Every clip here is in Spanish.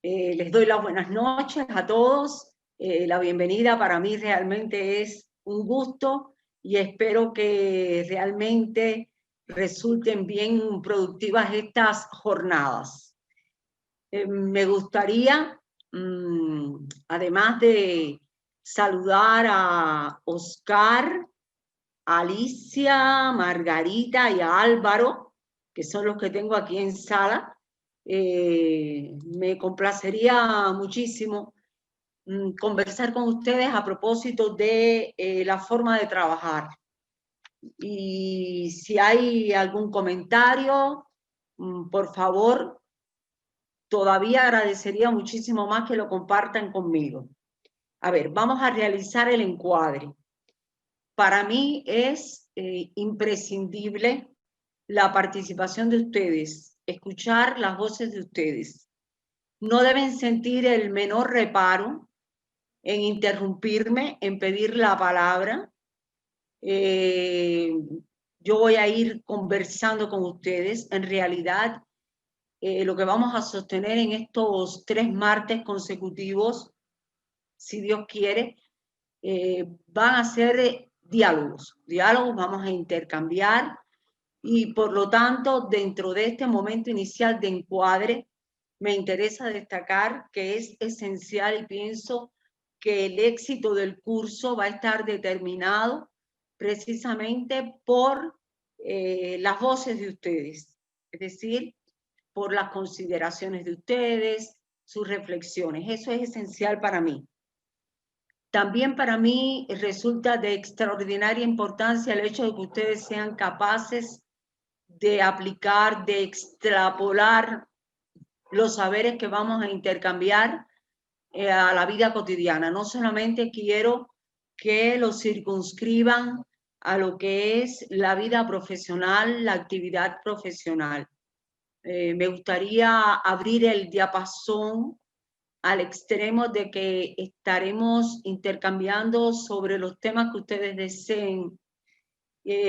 Les doy las buenas noches a todos. La bienvenida para mí realmente es un gusto y espero que realmente resulten bien productivas estas jornadas. Me gustaría, además de saludar a Oscar, a Alicia, Margarita y a Álvaro, que son los que tengo aquí en sala. Me complacería muchísimo conversar con ustedes a propósito de la forma de trabajar. Y si hay algún comentario, por favor, todavía agradecería muchísimo más que lo compartan conmigo. A ver, vamos a realizar el encuadre. Para mí es imprescindible la participación de ustedes, escuchar las voces de ustedes. No deben sentir el menor reparo en interrumpirme, en pedir la palabra. Yo voy a ir conversando con ustedes. En realidad, lo que vamos a sostener en estos 3 martes consecutivos, si Dios quiere, van a ser diálogos, vamos a intercambiar y por lo tanto dentro de este momento inicial de encuadre me interesa destacar que es esencial y pienso que el éxito del curso va a estar determinado precisamente por las voces de ustedes, es decir, por las consideraciones de ustedes, sus reflexiones. Eso es esencial para mí. También para mí resulta de extraordinaria importancia el hecho de que ustedes sean capaces de aplicar, de extrapolar los saberes que vamos a intercambiar a la vida cotidiana. No solamente quiero que los circunscriban a lo que es la vida profesional, la actividad profesional. Me gustaría abrir el diapasón al extremo de que estaremos intercambiando sobre los temas que ustedes deseen,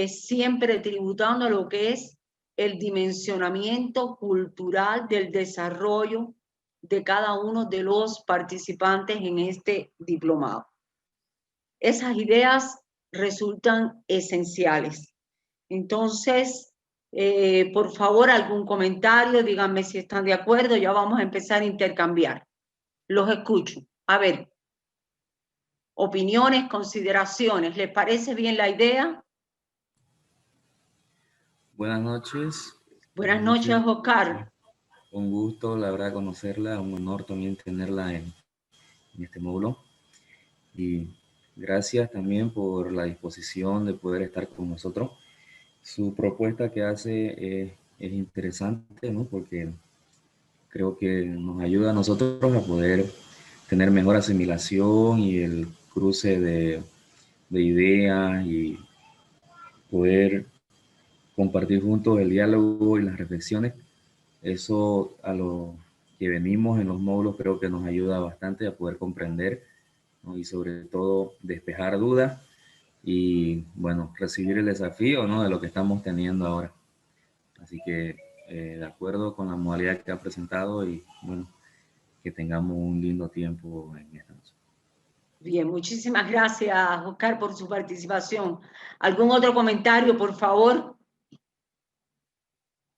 siempre tributando a lo que es el dimensionamiento cultural del desarrollo de cada uno de los participantes en este diplomado. Esas ideas resultan esenciales. Entonces, por favor, algún comentario, díganme si están de acuerdo, ya vamos a empezar a intercambiar. Los escucho. A ver, opiniones, consideraciones. ¿Les parece bien la idea? Buenas noches. Buenas noches, Oscar. Un gusto, la verdad, conocerla. Un honor también tenerla en este módulo. Y gracias también por la disposición de poder estar con nosotros. Su propuesta que hace es interesante, ¿no? Porque creo que nos ayuda a nosotros a poder tener mejor asimilación y el cruce de ideas y poder compartir juntos el diálogo y las reflexiones. Eso a lo que venimos en los módulos creo que nos ayuda bastante a poder comprender, ¿no? Y sobre todo despejar dudas y, bueno, recibir el desafío, ¿no? De lo que estamos teniendo ahora. Así que de acuerdo con la modalidad que ha presentado y, bueno, que tengamos un lindo tiempo en esta noche. Bien, muchísimas gracias, Oscar, por su participación. ¿Algún otro comentario, por favor?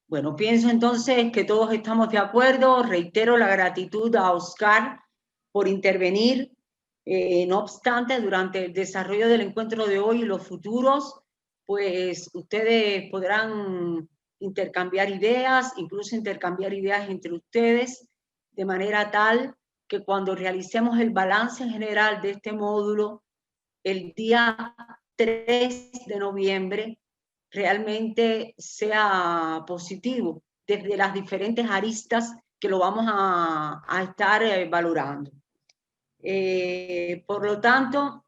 Bueno, pienso entonces que todos estamos de acuerdo. Reitero la gratitud a Oscar por intervenir. No obstante, durante el desarrollo del encuentro de hoy y los futuros, pues ustedes podrán intercambiar ideas, incluso intercambiar ideas entre ustedes, de manera tal que cuando realicemos el balance general de este módulo, el día 3 de noviembre, realmente sea positivo desde las diferentes aristas que lo vamos a estar valorando. Por lo tanto,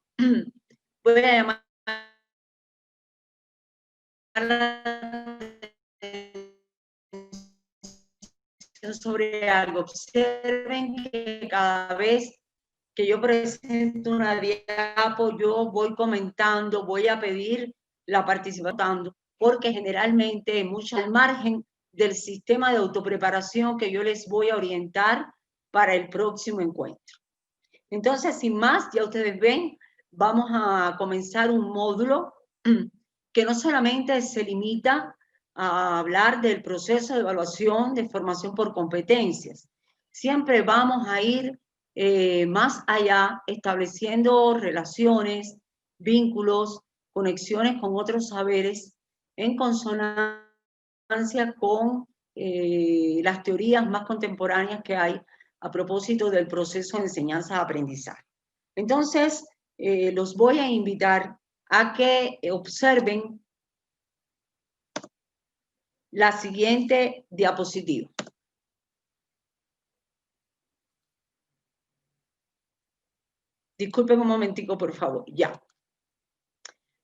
voy a llamar la atención sobre algo. Observen que cada vez que yo presento una diapo, yo voy comentando, voy a pedir la participación, porque generalmente mucho al margen del sistema de autopreparación que yo les voy a orientar, para el próximo encuentro. Entonces, sin más, ya ustedes ven, vamos a comenzar un módulo que no solamente se limita a hablar del proceso de evaluación de formación por competencias. Siempre vamos a ir más allá, estableciendo relaciones, vínculos, conexiones con otros saberes en consonancia con las teorías más contemporáneas que hay a propósito del proceso de enseñanza-aprendizaje. Entonces, los voy a invitar a que observen la siguiente diapositiva. Disculpen un momentico, por favor. Ya.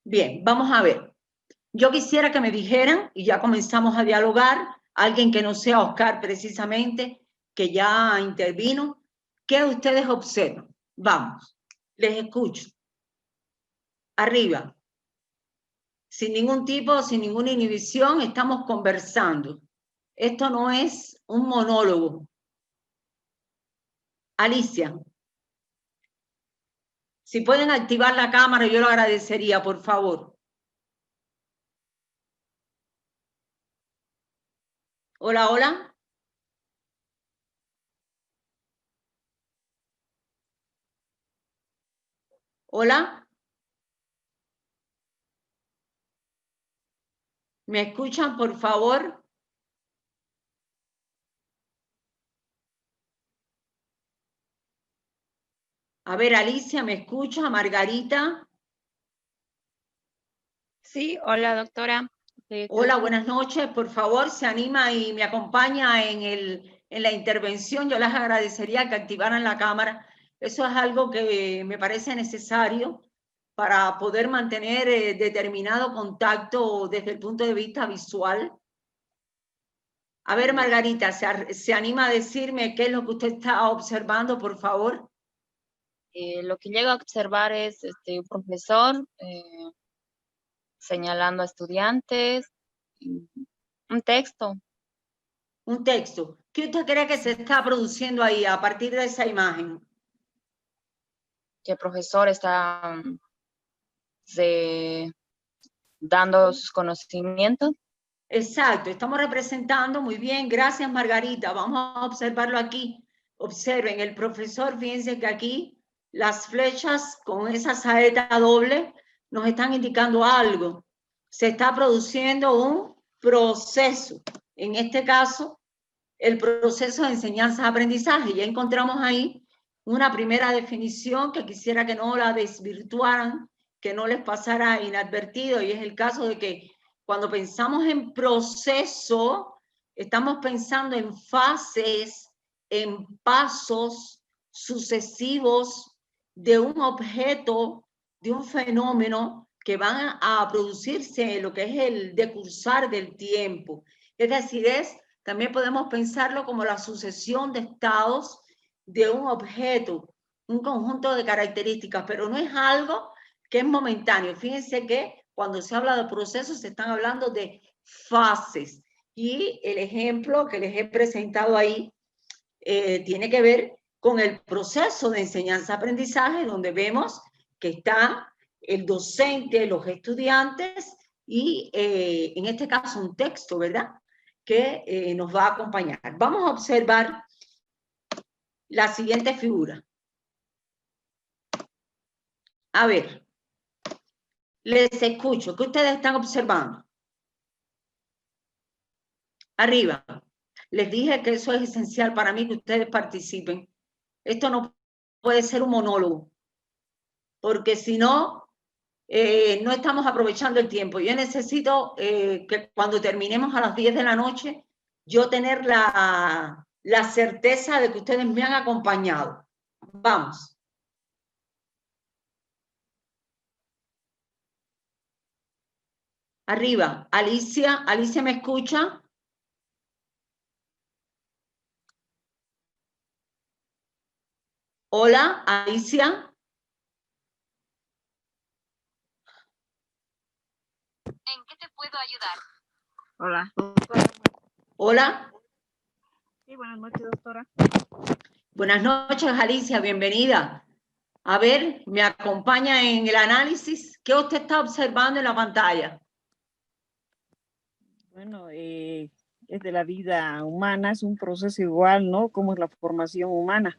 Bien, vamos a ver. Yo quisiera que me dijeran, y ya comenzamos a dialogar, alguien que no sea Oscar precisamente, que ya intervino, ¿qué ustedes observan? Vamos, les escucho. Arriba. Sin ningún tipo, sin ninguna inhibición, estamos conversando. Esto no es un monólogo. Alicia, si pueden activar la cámara, yo lo agradecería, por favor. Hola, hola. Hola. ¿Me escuchan, por favor? A ver, Alicia, ¿me escucha? Margarita. Sí, hola doctora. Hola, buenas noches. Por favor, se anima y me acompaña en la intervención. Yo les agradecería que activaran la cámara. Eso es algo que me parece necesario para poder mantener determinado contacto desde el punto de vista visual. A ver, Margarita, ¿se anima a decirme qué es lo que usted está observando, por favor? Lo que llego a observar es un profesor señalando a estudiantes, un texto. Un texto. ¿Qué usted cree que se está produciendo ahí a partir de esa imagen? Que el profesor está dando sus conocimientos. Exacto, estamos representando muy bien. Gracias, Margarita. Vamos a observarlo aquí. Observen, el profesor, fíjense que aquí las flechas con esa saeta doble nos están indicando algo. Se está produciendo un proceso. En este caso, el proceso de enseñanza-aprendizaje. Ya encontramos ahí una primera definición que quisiera que no la desvirtuaran, que no les pasara inadvertido, y es el caso de que cuando pensamos en proceso, estamos pensando en fases, en pasos sucesivos de un objeto, de un fenómeno que van a producirse en lo que es el decursar del tiempo. Es decir, también podemos pensarlo como la sucesión de estados de un objeto, un conjunto de características, pero no es algo que es momentáneo. Fíjense que cuando se habla de procesos se están hablando de fases. Y el ejemplo que les he presentado ahí tiene que ver con el proceso de enseñanza-aprendizaje, donde vemos que está el docente, los estudiantes y en este caso un texto, ¿verdad?, que nos va a acompañar. Vamos a observar la siguiente figura. A ver, les escucho. ¿Qué ustedes están observando? Arriba. Les dije que eso es esencial para mí, que ustedes participen. Esto no puede ser un monólogo, porque si no, no estamos aprovechando el tiempo. Yo necesito que cuando terminemos a las 10 de la noche, yo tener la certeza de que ustedes me han acompañado. Vamos. Arriba. Alicia, ¿Alicia me escucha? Hola, Alicia. ¿En qué te puedo ayudar? Hola. Hola. Sí, buenas noches, doctora. Buenas noches, Alicia, bienvenida. A ver, me acompaña en el análisis. ¿Qué usted está observando en la pantalla? Bueno, es de la vida humana, es un proceso igual, ¿no? Como es la formación humana.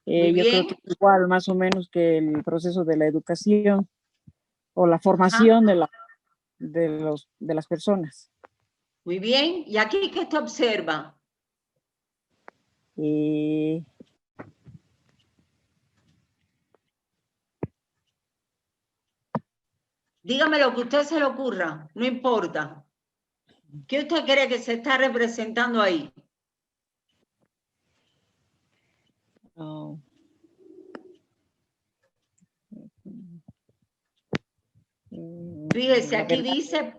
Muy Yo creo bien. que es igual, más o menos, que el proceso de la educación o la Ajá. formación de las personas. Muy bien. ¿Y aquí qué usted observa? Eh, Dígame lo que a usted se le ocurra, no importa. ¿Qué usted cree que se está representando ahí? oh, Fíjese, la aquí verdad, dice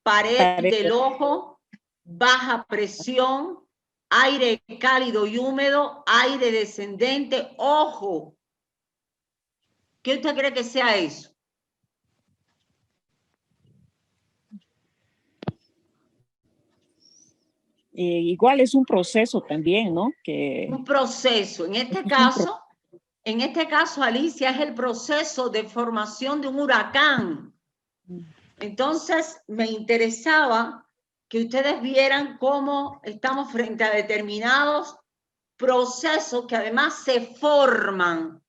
pared del parece- ojo, baja presión, aire cálido y húmedo, aire descendente, ojo. ¿Qué usted cree que sea eso? igual es un proceso también, ¿no? Que Un proceso. En este caso, Alicia, es el proceso de formación de un huracán. Entonces, me interesaba que ustedes vieran cómo estamos frente a determinados procesos que además se forman.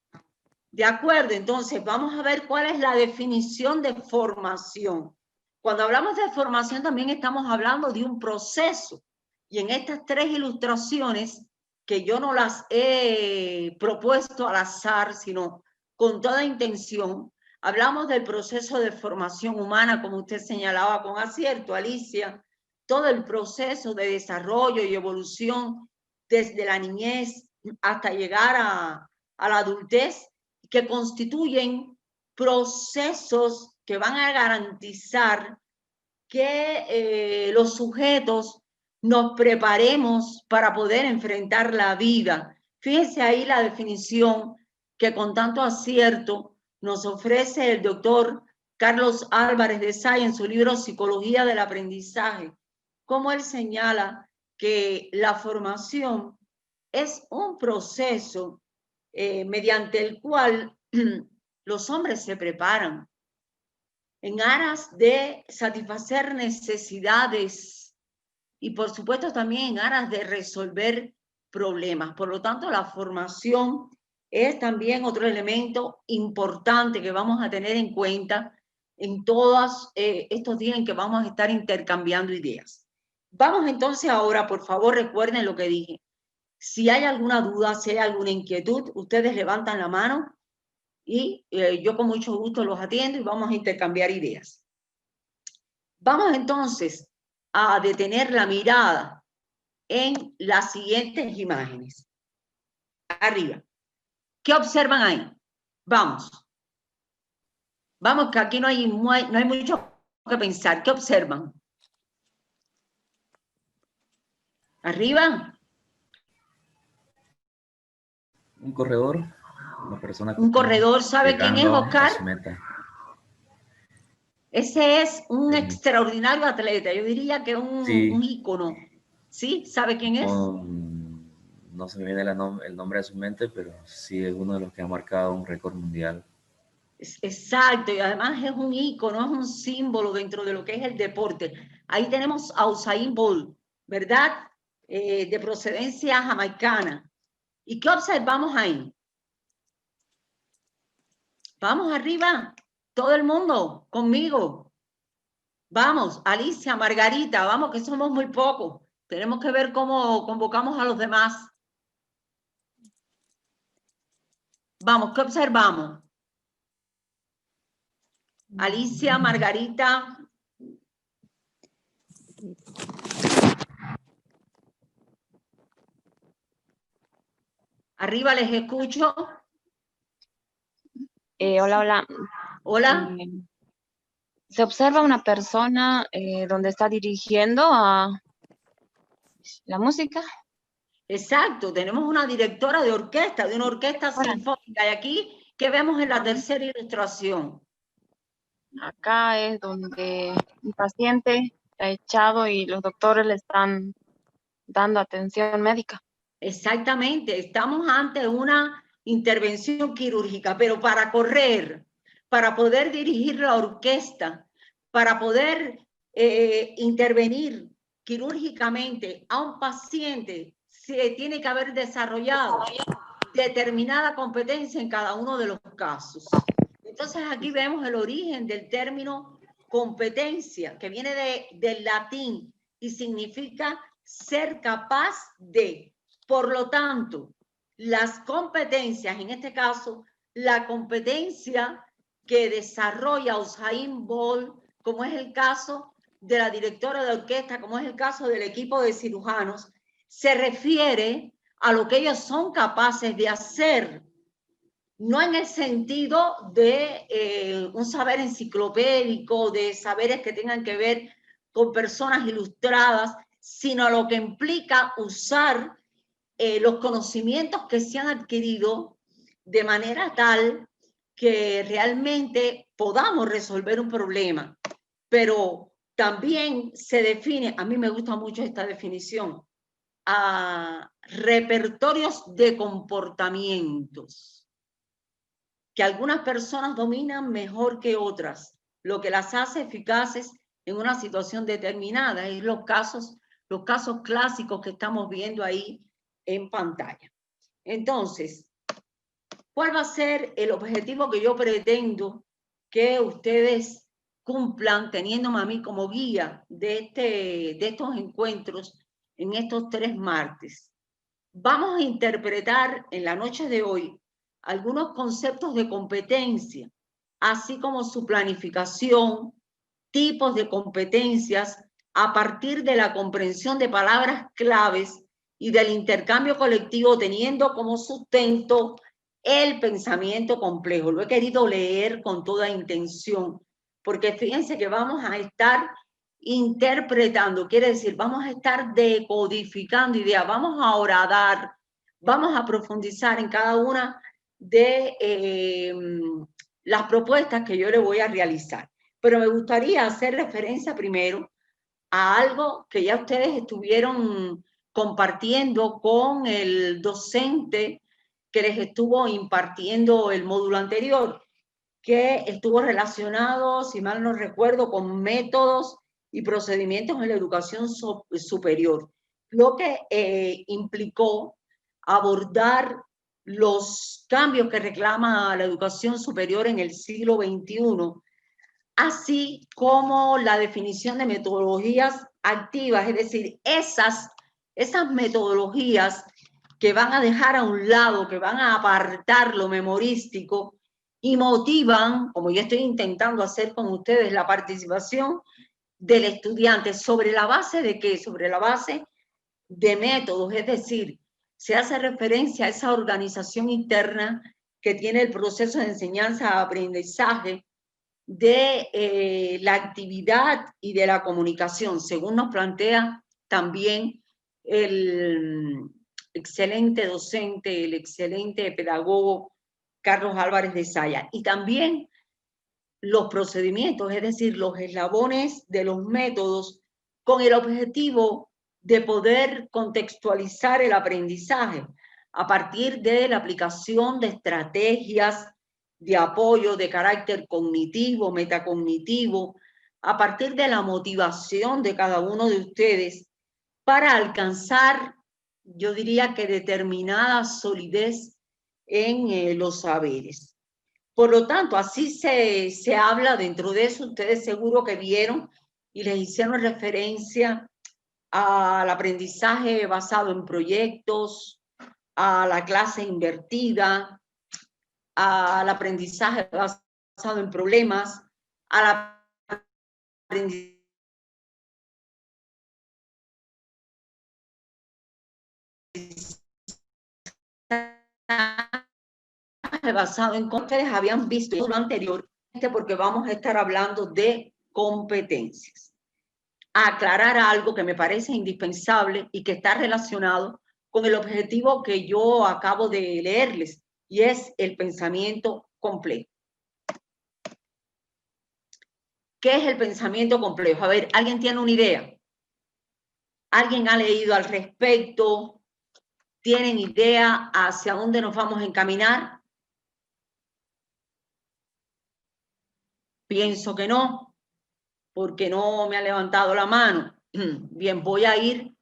¿De acuerdo? Entonces, vamos a ver cuál es la definición de formación. Cuando hablamos de formación, también estamos hablando de un proceso. Y en estas tres ilustraciones, que yo no las he propuesto al azar, sino con toda intención, hablamos del proceso de formación humana, como usted señalaba con acierto, Alicia, todo el proceso de desarrollo y evolución desde la niñez hasta llegar a la adultez, que constituyen procesos que van a garantizar que los sujetos nos preparemos para poder enfrentar la vida. Fíjense ahí la definición que con tanto acierto nos ofrece el doctor Carlos Álvarez de Say en su libro Psicología del Aprendizaje, como él señala que la formación es un proceso mediante el cual los hombres se preparan en aras de satisfacer necesidades y por supuesto también en aras de resolver problemas. Por lo tanto, la formación es también otro elemento importante que vamos a tener en cuenta en todos estos días en que vamos a estar intercambiando ideas. Vamos entonces ahora, por favor, recuerden lo que dije. Si hay alguna duda, si hay alguna inquietud, ustedes levantan la mano y yo con mucho gusto los atiendo y vamos a intercambiar ideas. Vamos entonces a detener la mirada en las siguientes imágenes. Arriba. ¿Qué observan ahí? Vamos. Vamos, que aquí no hay mucho que pensar. ¿Qué observan? Arriba. Un corredor, una persona que Un está corredor, ¿sabe quién es, llegando a Oscar? su meta. Ese es un Eh, extraordinario atleta. Yo diría que un sí, ícono. ¿Sí? ¿Sabe quién es? no se me viene el nombre a su mente, pero sí es uno de los que ha marcado un récord mundial. Exacto, y además es un ícono, es un símbolo dentro de lo que es el deporte. Ahí tenemos a Usain Bolt, ¿verdad? De procedencia jamaicana. ¿Y qué observamos ahí? Vamos arriba, todo el mundo, conmigo. Vamos, Alicia, Margarita, vamos, que somos muy pocos. Tenemos que ver cómo convocamos a los demás. Vamos, ¿qué observamos? Alicia, Margarita. Arriba les escucho. Hola, hola. Hola. Se observa una persona donde está dirigiendo a la música. Exacto, tenemos una directora de orquesta, de una orquesta Ahora, sinfónica. Y aquí, ¿qué vemos en la tercera ilustración? acá es donde un paciente está echado y los doctores le están dando atención médica. Exactamente, estamos ante una intervención quirúrgica, pero para correr, para poder dirigir la orquesta, para poder intervenir quirúrgicamente a un paciente, se tiene que haber desarrollado determinada competencia en cada uno de los casos. Entonces aquí vemos el origen del término competencia, que viene del latín y significa ser capaz de. Por lo tanto, las competencias, en este caso, la competencia que desarrolla Usain Bolt, como es el caso de la directora de orquesta, como es el caso del equipo de cirujanos, se refiere a lo que ellos son capaces de hacer, no en el sentido de un saber enciclopédico, de saberes que tengan que ver con personas ilustradas, sino lo que implica usar los conocimientos que se han adquirido de manera tal que realmente podamos resolver un problema. Pero también se define, a mí me gusta mucho esta definición, a repertorios de comportamientos que algunas personas dominan mejor que otras, lo que las hace eficaces en una situación determinada. Es los casos clásicos que estamos viendo ahí en pantalla. Entonces, ¿cuál va a ser el objetivo que yo pretendo que ustedes cumplan teniéndome a mí como guía de estos encuentros en estos 3 martes? Vamos a interpretar en la noche de hoy algunos conceptos de competencia, así como su planificación, tipos de competencias, a partir de la comprensión de palabras claves y del intercambio colectivo, teniendo como sustento el pensamiento complejo. Lo he querido leer con toda intención, porque fíjense que vamos a estar interpretando, quiere decir, vamos a estar decodificando ideas, vamos a horadar, vamos a profundizar en cada una de las propuestas que yo le voy a realizar. Pero me gustaría hacer referencia primero a algo que ya ustedes estuvieron compartiendo con el docente que les estuvo impartiendo el módulo anterior, que estuvo relacionado, si mal no recuerdo, con métodos y procedimientos en la educación superior, lo que implicó abordar los cambios que reclama la educación superior en el siglo XXI, así como la definición de metodologías activas, es decir, esas metodologías que van a dejar a un lado, que van a apartar lo memorístico y motivan, como yo estoy intentando hacer con ustedes, la participación del estudiante. ¿Sobre la base de qué? Sobre la base de métodos, es decir, se hace referencia a esa organización interna que tiene el proceso de enseñanza-aprendizaje de la actividad y de la comunicación, según nos plantea también el excelente docente, el excelente pedagogo Carlos Álvarez de Saya. Y también los procedimientos, es decir, los eslabones de los métodos, con el objetivo de poder contextualizar el aprendizaje a partir de la aplicación de estrategias de apoyo de carácter cognitivo, metacognitivo, a partir de la motivación de cada uno de ustedes para alcanzar, yo diría que determinada solidez en los saberes. Por lo tanto, así se habla dentro de eso. Ustedes seguro que vieron y les hicieron referencia al aprendizaje basado en proyectos, a la clase invertida, al aprendizaje basado en problemas, al aprendizaje basado en cómo ustedes habían visto lo anterior, porque vamos a estar hablando de competencias. Aclarar algo que me parece indispensable y que está relacionado con el objetivo que yo acabo de leerles, y es el pensamiento complejo. ¿Qué es el pensamiento complejo? A ver, ¿alguien tiene una idea? ¿Alguien ha leído al respecto? ¿Tienen idea hacia dónde nos vamos a encaminar? Pienso que no, porque no me ha levantado la mano. Bien, voy a ir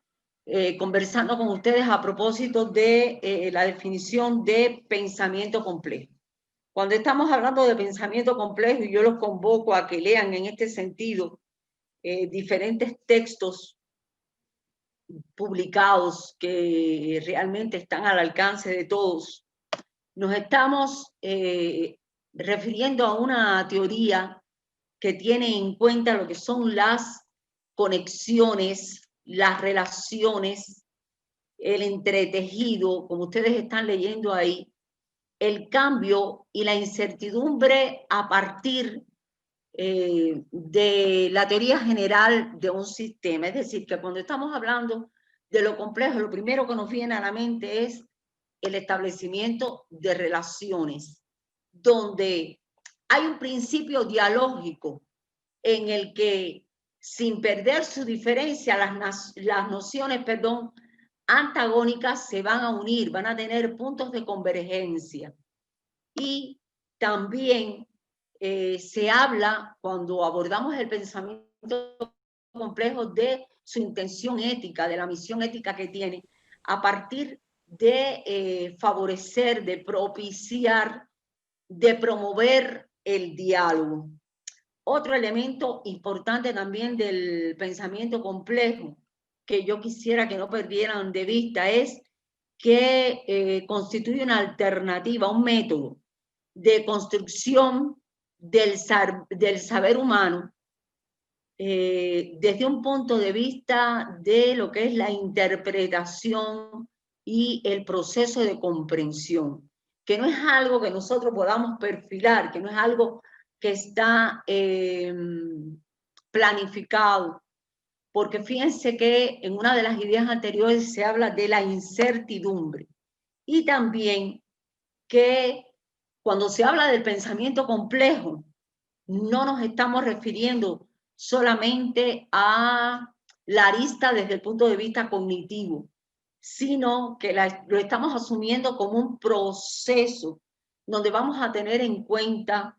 conversando con ustedes a propósito de la definición de pensamiento complejo. Cuando estamos hablando de pensamiento complejo, y yo los convoco a que lean en este sentido diferentes textos publicados que realmente están al alcance de todos, nos estamos refiriendo a una teoría que tiene en cuenta lo que son las conexiones, las relaciones, el entretejido, como ustedes están leyendo ahí, el cambio y la incertidumbre a partir de la teoría general de un sistema. Es decir, que cuando estamos hablando de lo complejo, lo primero que nos viene a la mente es el establecimiento de relaciones, donde hay un principio dialógico en el que, sin perder su diferencia, las nociones, antagónicas se van a unir, van a tener puntos de convergencia. Y también se habla, cuando abordamos el pensamiento complejo, de su intención ética, de la misión ética que tiene, a partir de favorecer, de propiciar, de promover el diálogo. Otro elemento importante también del pensamiento complejo que yo quisiera que no perdieran de vista es que constituye una alternativa, un método de construcción del saber humano desde un punto de vista de lo que es la interpretación y el proceso de comprensión, que no es algo que nosotros podamos perfilar, que no es algo que está planificado, porque fíjense que en una de las ideas anteriores se habla de la incertidumbre y también que cuando se habla del pensamiento complejo no nos estamos refiriendo solamente a la arista desde el punto de vista cognitivo, sino que lo estamos asumiendo como un proceso donde vamos a tener en cuenta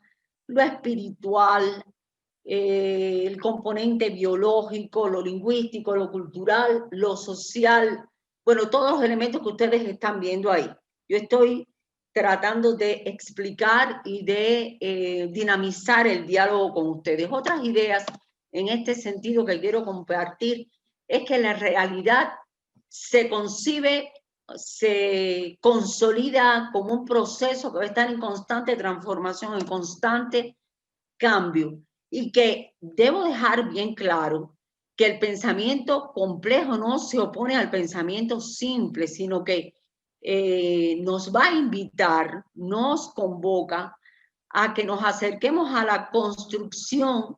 lo espiritual, el componente biológico, lo lingüístico, lo cultural, lo social, bueno, todos los elementos que ustedes están viendo ahí. Yo estoy tratando de explicar y de dinamizar el diálogo con ustedes. Otras ideas en este sentido que quiero compartir es que la realidad se concibe, se consolida como un proceso que va a estar en constante transformación, en constante cambio, y que debo dejar bien claro que el pensamiento complejo no se opone al pensamiento simple, sino que nos va a invitar, nos convoca a que nos acerquemos a la construcción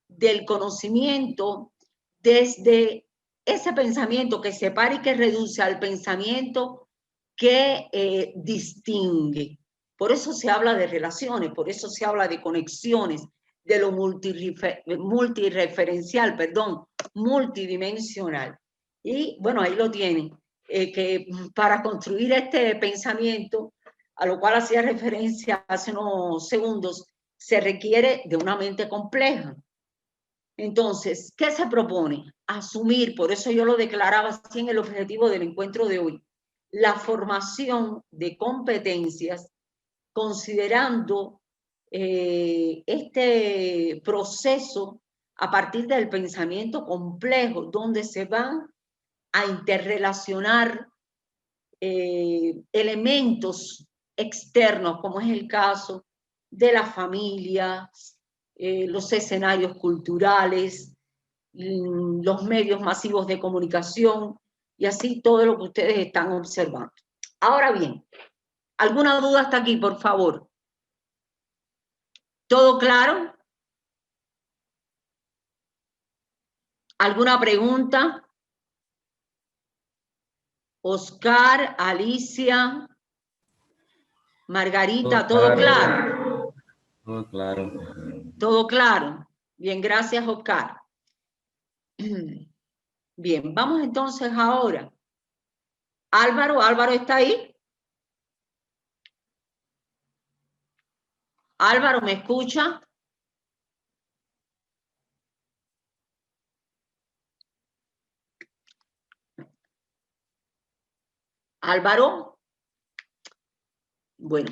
del conocimiento desde ese pensamiento que separa y que reduce al pensamiento que distingue. Por eso se habla de relaciones, por eso se habla de conexiones, de lo multireferencial, multidimensional. Y bueno, ahí lo tienen. Que para construir este pensamiento, a lo cual hacía referencia hace unos segundos, se requiere de una mente compleja. Entonces, ¿qué se propone? Asumir, por eso yo lo declaraba así en el objetivo del encuentro de hoy, la formación de competencias considerando este proceso a partir del pensamiento complejo, donde se van a interrelacionar elementos externos, como es el caso de las familias, los escenarios culturales, los medios masivos de comunicación y así todo lo que ustedes están observando. Ahora bien, ¿alguna duda hasta aquí, por favor? ¿Todo claro? ¿Alguna pregunta? Oscar, Alicia, Margarita, ¿todo claro? Todo claro. Todo claro. Bien, gracias, Oscar. Bien, vamos entonces ahora Álvaro, ¿Álvaro está ahí? Álvaro, ¿me escucha? Álvaro. Bueno,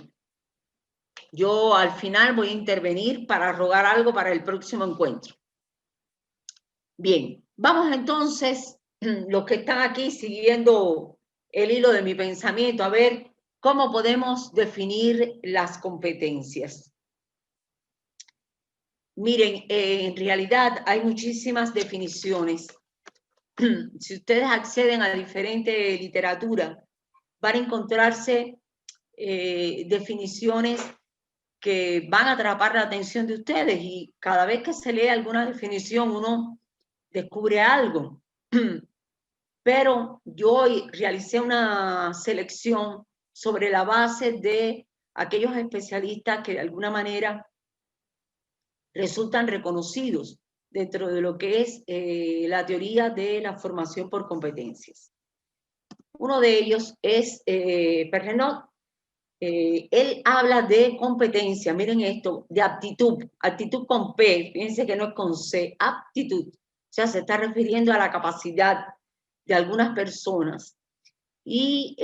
yo al final voy a intervenir para rogar algo para el próximo encuentro. Bien, vamos entonces, los que están aquí siguiendo el hilo de mi pensamiento, a ver cómo podemos definir las competencias. Miren, en realidad hay muchísimas definiciones. Si ustedes acceden a diferente literatura, van a encontrarse definiciones que van a atrapar la atención de ustedes, y cada vez que se lee alguna definición uno descubre algo. Pero yo hoy realicé una selección sobre la base de aquellos especialistas que de alguna manera resultan reconocidos dentro de lo que es la teoría de la formación por competencias. Uno de ellos es Perrenot. Él habla de competencia, miren esto, de aptitud, actitud con P, fíjense que no es con C, aptitud. O sea, se está refiriendo a la capacidad de algunas personas. Y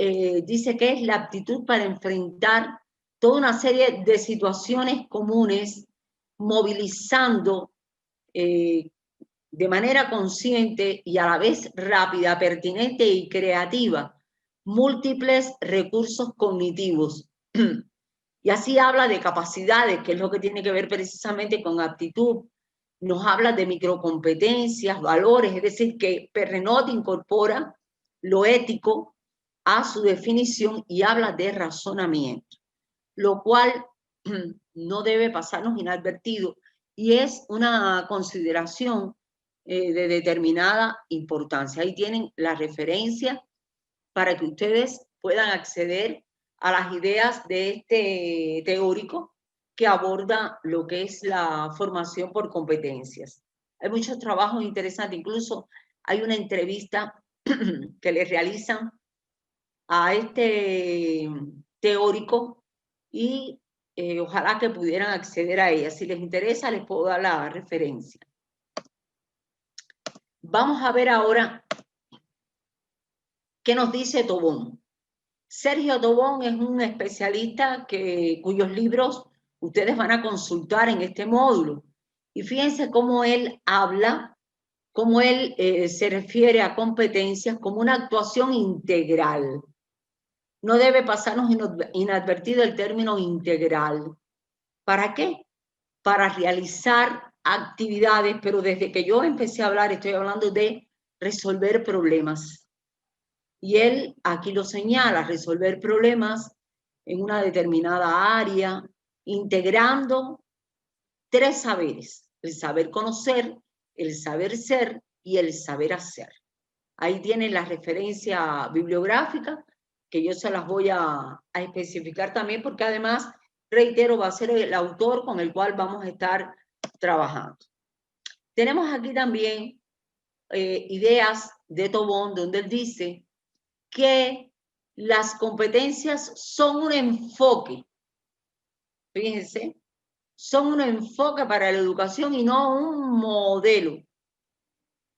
dice que es la aptitud para enfrentar toda una serie de situaciones comunes, movilizando de manera consciente y a la vez rápida, pertinente y creativa múltiples recursos cognitivos. Y así habla de capacidades, que es lo que tiene que ver precisamente con aptitud. Nos habla de microcompetencias, valores, es decir, que Perrenot incorpora lo ético a su definición y habla de razonamiento, lo cual no debe pasarnos inadvertido y es una consideración de determinada importancia. Ahí tienen la referencia para que ustedes puedan acceder a las ideas de este teórico que aborda lo que es la formación por competencias. Hay muchos trabajos interesantes, incluso hay una entrevista que le realizan a este teórico y ojalá que pudieran acceder a ella. Si les interesa, les puedo dar la referencia. Vamos a ver ahora qué nos dice Tobón. Sergio Tobón es un especialista cuyos libros ustedes van a consultar en este módulo. Y fíjense cómo él habla, cómo él se refiere a competencias como una actuación integral. No debe pasarnos inadvertido el término integral. ¿Para qué? Para realizar actividades, pero desde que yo empecé a hablar, estoy hablando de resolver problemas. Y él aquí lo señala, resolver problemas en una determinada área, integrando 3 saberes: el saber conocer, el saber ser y el saber hacer. Ahí tienen la referencia bibliográfica, que yo se las voy a especificar también, porque además, reitero, va a ser el autor con el cual vamos a estar trabajando. Tenemos aquí también ideas de Tobón, donde él dice que las competencias son un enfoque, fíjense, son un enfoque para la educación y no un modelo.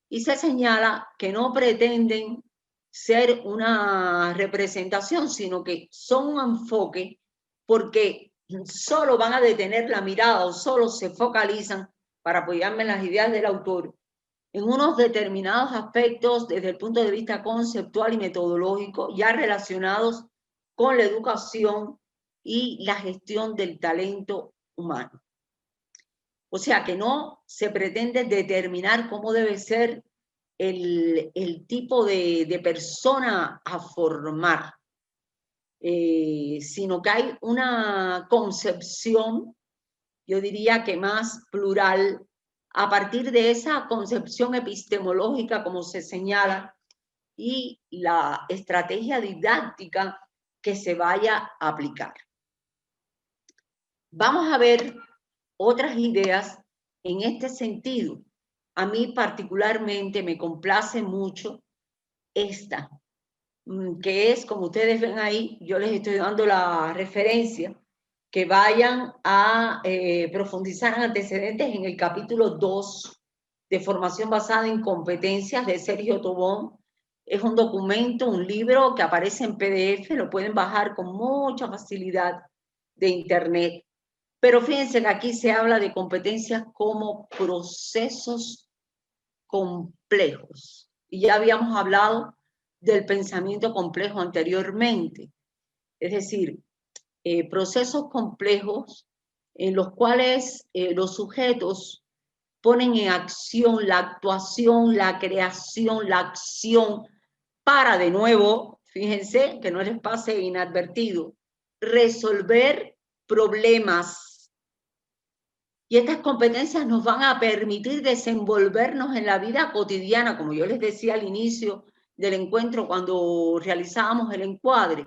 Y se señala que no pretenden ser una representación, sino que son un enfoque porque solo van a detener la mirada o solo se focalizan, para apoyarme en las ideas del autor, en unos determinados aspectos desde el punto de vista conceptual y metodológico, ya relacionados con la educación y la gestión del talento humano. O sea que no se pretende determinar cómo debe ser el tipo de persona a formar, sino que hay una concepción, yo diría que más plural, a partir de esa concepción epistemológica, como se señala, y la estrategia didáctica que se vaya a aplicar. Vamos a ver otras ideas en este sentido. A mí particularmente me complace mucho esta. que es, como ustedes ven ahí, yo les estoy dando la referencia, que vayan a profundizar en antecedentes en el capítulo 2 de Formación Basada en Competencias de Sergio Tobón. Es un documento, un libro que aparece en PDF, lo pueden bajar con mucha facilidad de internet. Pero fíjense que aquí se habla de competencias como procesos complejos. Y ya habíamos hablado del pensamiento complejo anteriormente. Es decir, procesos complejos en los cuales los sujetos ponen en acción la actuación, la creación, la acción, para de nuevo, fíjense que no les pase inadvertido, resolver problemas. Y estas competencias nos van a permitir desenvolvernos en la vida cotidiana, como yo les decía al inicio del encuentro cuando realizábamos el encuadre,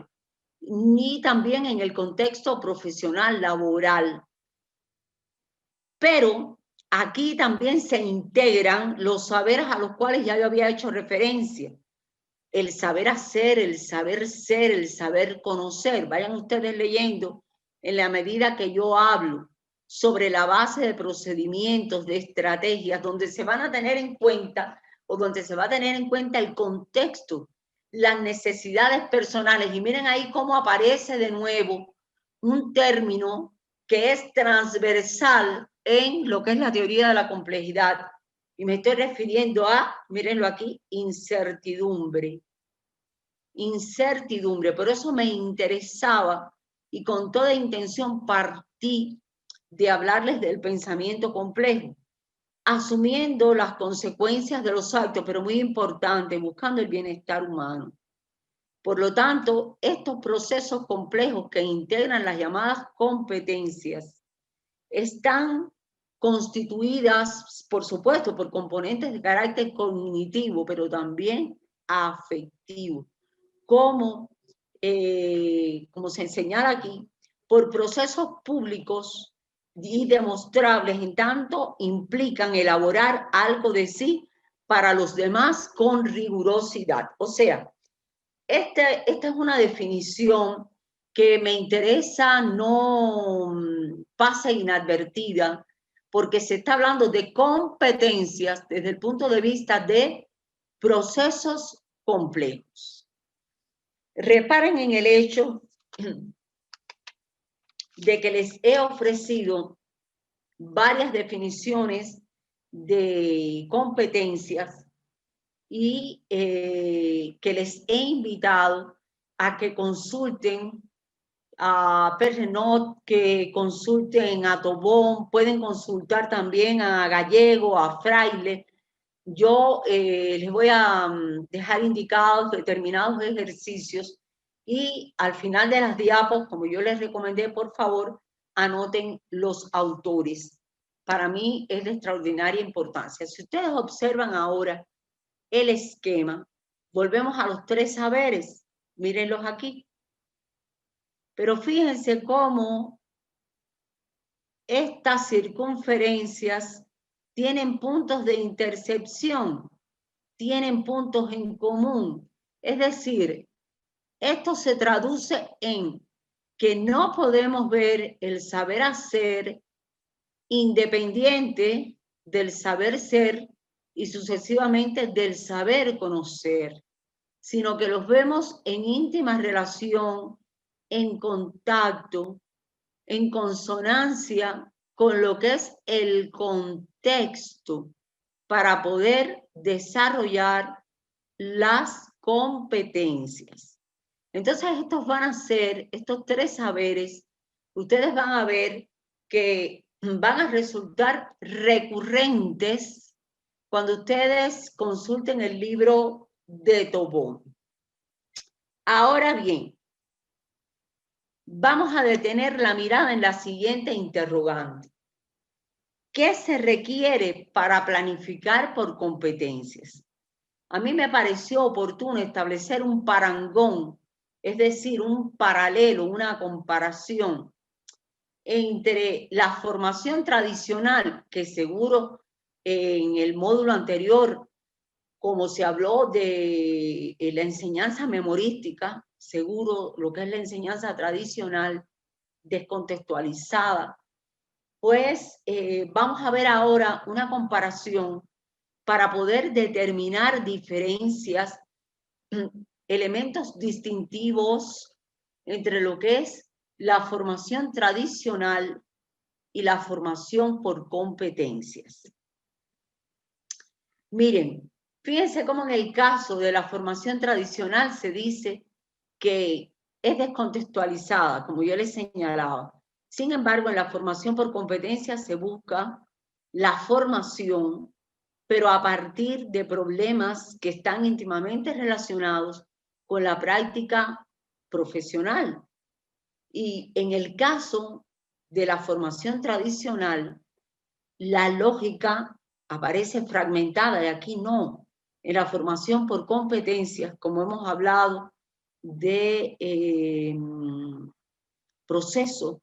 ni también en el contexto profesional, laboral. Pero aquí también se integran los saberes a los cuales ya yo había hecho referencia. El saber hacer, el saber ser, el saber conocer. Vayan ustedes leyendo en la medida que yo hablo sobre la base de procedimientos, de estrategias, donde se van a tener en cuenta o donde se va a tener en cuenta el contexto, las necesidades personales. Y miren ahí cómo aparece de nuevo un término que es transversal en lo que es la teoría de la complejidad. Y me estoy refiriendo a, mírenlo aquí, incertidumbre. Incertidumbre. Por eso me interesaba y con toda intención partí de hablarles del pensamiento complejo, asumiendo las consecuencias de los actos, pero muy importante, buscando el bienestar humano. Por lo tanto, estos procesos complejos que integran las llamadas competencias están constituidas, por supuesto, por componentes de carácter cognitivo, pero también afectivo, como se señala aquí, por procesos públicos y demostrables, en tanto implican elaborar algo de sí para los demás con rigurosidad. O sea, esta es una definición que me interesa no pase inadvertida, porque se está hablando de competencias desde el punto de vista de procesos complejos. Reparen en el hecho de que les he ofrecido varias definiciones de competencias y que les he invitado a que consulten a Perrenot, que consulten a Tobón, pueden consultar también a Gallego, a Fraile. Yo les voy a dejar indicados determinados ejercicios y al final de las diapos, como yo les recomendé, por favor, anoten los autores. Para mí es de extraordinaria importancia. Si ustedes observan ahora el esquema, volvemos a los 3 saberes. Mírenlos aquí. Pero fíjense cómo estas circunferencias tienen puntos de intersección, tienen puntos en común. Es decir, esto se traduce en que no podemos ver el saber hacer independiente del saber ser y sucesivamente del saber conocer, sino que los vemos en íntima relación, en contacto, en consonancia con lo que es el contexto para poder desarrollar las competencias. Entonces estos van a ser, estos 3 saberes, ustedes van a ver que van a resultar recurrentes cuando ustedes consulten el libro de Tobón. Ahora bien, vamos a detener la mirada en la siguiente interrogante. ¿Qué se requiere para planificar por competencias? A mí me pareció oportuno establecer un parangón, es decir, un paralelo, una comparación entre la formación tradicional, que seguro en el módulo anterior como se habló de la enseñanza memorística, seguro lo que es la enseñanza tradicional, descontextualizada, pues vamos a ver ahora una comparación para poder determinar diferencias, elementos distintivos entre lo que es la formación tradicional y la formación por competencias. Miren, fíjense cómo en el caso de la formación tradicional se dice que es descontextualizada, como yo les señalaba. Sin embargo, en la formación por competencias se busca la formación, pero a partir de problemas que están íntimamente relacionados con la práctica profesional. Y en el caso de la formación tradicional, la lógica aparece fragmentada y aquí no. En la formación por competencias, como hemos hablado de proceso,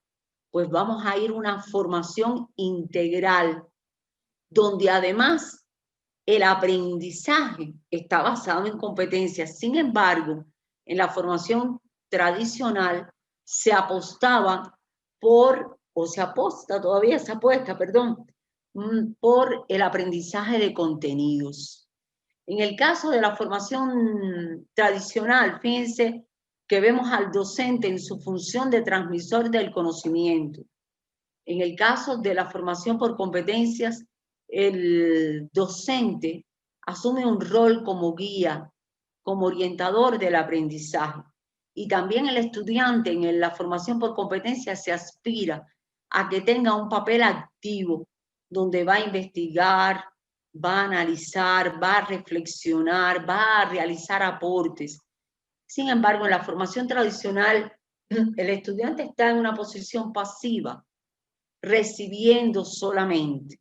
pues vamos a ir a una formación integral, donde además el aprendizaje está basado en competencias. Sin embargo, en la formación tradicional se apostaba por, o se aposta, todavía se apuesta, perdón, por el aprendizaje de contenidos. En el caso de la formación tradicional, fíjense que vemos al docente en su función de transmisor del conocimiento. En el caso de la formación por competencias, el docente asume un rol como guía, como orientador del aprendizaje. Y también el estudiante en la formación por competencias se aspira a que tenga un papel activo, donde va a investigar, va a analizar, va a reflexionar, va a realizar aportes. Sin embargo, en la formación tradicional, el estudiante está en una posición pasiva, recibiendo solamente.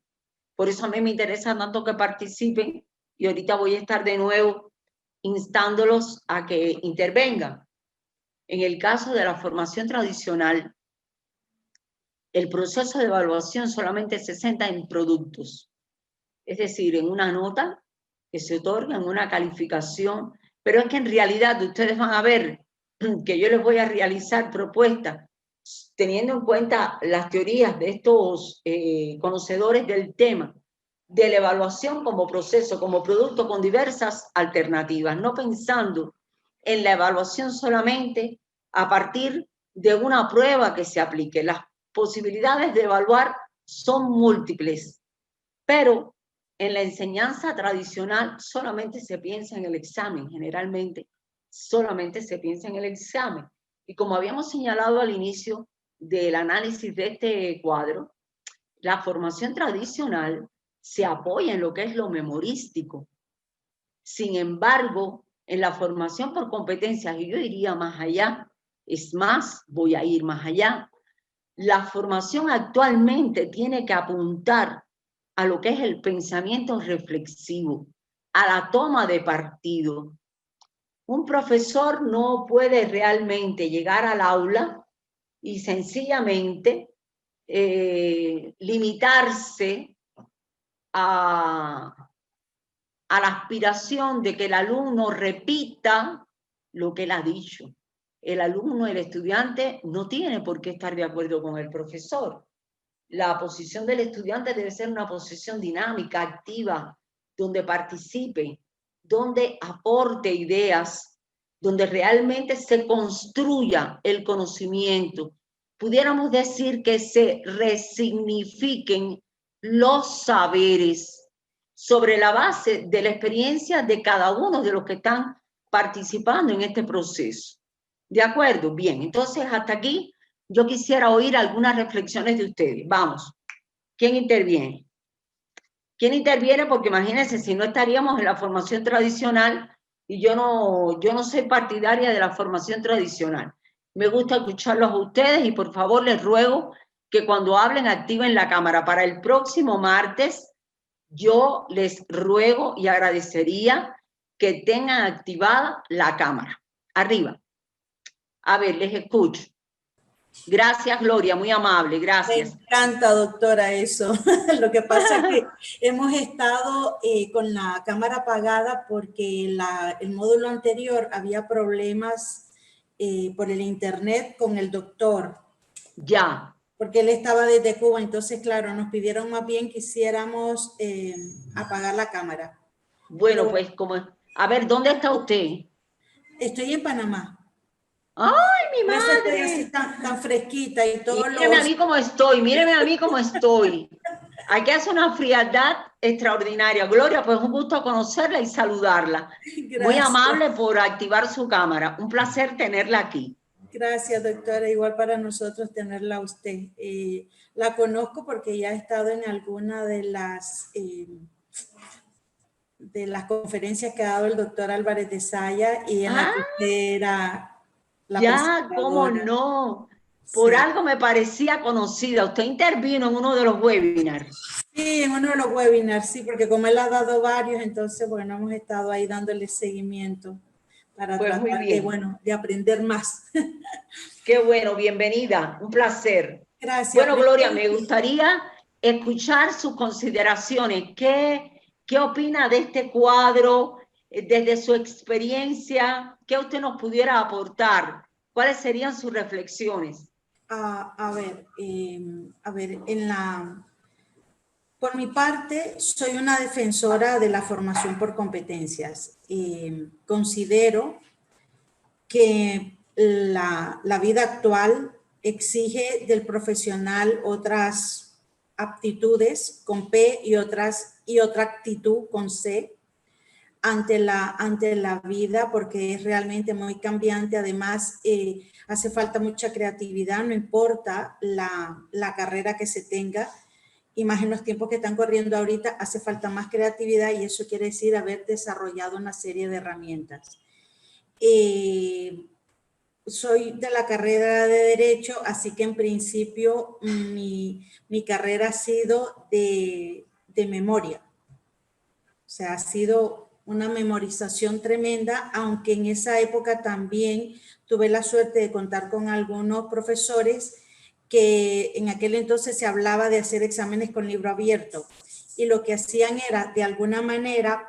Por eso a mí me interesa tanto que participen y ahorita voy a estar de nuevo instándolos a que intervengan. En el caso de la formación tradicional, el proceso de evaluación solamente se centra en productos, es decir, en una nota que se otorga, en una calificación, pero es que en realidad ustedes van a ver que yo les voy a realizar propuestas teniendo en cuenta las teorías de estos conocedores del tema, de la evaluación como proceso, como producto, con diversas alternativas, no pensando en la evaluación solamente a partir de una prueba que se aplique. Las posibilidades de evaluar son múltiples, pero en la enseñanza tradicional solamente se piensa en el examen, generalmente solamente se piensa en el examen. Y como habíamos señalado al inicio del análisis de este cuadro, la formación tradicional se apoya en lo que es lo memorístico. Sin embargo, en la formación por competencias, y yo diría más allá, es más, voy a ir más allá, la formación actualmente tiene que apuntar a lo que es el pensamiento reflexivo, a la toma de partido. Un profesor no puede realmente llegar al aula y sencillamente limitarse a la aspiración de que el alumno repita lo que él ha dicho. El alumno, el estudiante, no tiene por qué estar de acuerdo con el profesor. La posición del estudiante debe ser una posición dinámica, activa, donde participe, donde aporte ideas, donde realmente se construya el conocimiento. Pudiéramos decir que se resignifiquen los saberes sobre la base de la experiencia de cada uno de los que están participando en este proceso. ¿De acuerdo? Bien, entonces hasta aquí yo quisiera oír algunas reflexiones de ustedes. Vamos, ¿quién interviene? ¿Quién interviene? Porque imagínense, si no estaríamos en la formación tradicional y yo no soy partidaria de la formación tradicional. Me gusta escucharlos a ustedes y por favor les ruego que cuando hablen activen la cámara. Para el próximo martes yo les ruego y agradecería que tengan activada la cámara. Arriba. A ver, les escucho. Gracias, Gloria, muy amable, Me gracias. encanta, doctora, eso. Lo que pasa es que hemos estado con la cámara apagada porque el módulo anterior había problemas por el internet con el doctor. Ya. Porque él estaba desde Cuba, entonces, claro, nos pidieron más bien que hiciéramos apagar la cámara. Bueno, Pero, pues como... A ver, ¿dónde está usted? estoy en Panamá. ¡Ay, mi Por eso estoy así madre! tan fresquita y Y todos míreme a los... mí como estoy, míreme a mí como estoy. Aquí hace una frialdad extraordinaria. Gloria, pues un gusto conocerla y saludarla. Muy Gracias. amable por activar su cámara. Un placer tenerla aquí. Gracias, doctora. Igual para nosotros tenerla a usted. La conozco porque ya he estado en alguna de las conferencias que ha dado el doctor Álvarez de Saya y en la que usted era la Ya, cómo presentadora. no. Por Sí. algo me parecía conocida. Usted intervino en uno de los webinars. Sí, en uno de los webinars, sí, porque como él ha dado varios, entonces, bueno, hemos estado ahí dándole seguimiento para Pues muy tratar de, bien. bueno, de aprender más. Qué bueno, bienvenida. Un placer. Gracias. Bueno, Gloria, me gustaría escuchar sus consideraciones. ¿Qué opina de este cuadro desde su experiencia? ¿Qué usted nos pudiera aportar? ¿Cuáles serían sus reflexiones? A ver, por mi parte, soy una defensora de la formación por competencias. Considero que la vida actual exige del profesional otras aptitudes con P y otra actitud con C ante la vida, porque es realmente muy cambiante. Además, hace falta mucha creatividad, no importa la carrera que se tenga. Y más en los tiempos que están corriendo ahorita, hace falta más creatividad y eso quiere decir haber desarrollado una serie de herramientas. Soy de la carrera de Derecho, así que en principio mi carrera ha sido de memoria. O sea, ha sido una memorización tremenda, aunque en esa época también tuve la suerte de contar con algunos profesores que en aquel entonces se hablaba de hacer exámenes con libro abierto. Y lo que hacían era, de alguna manera,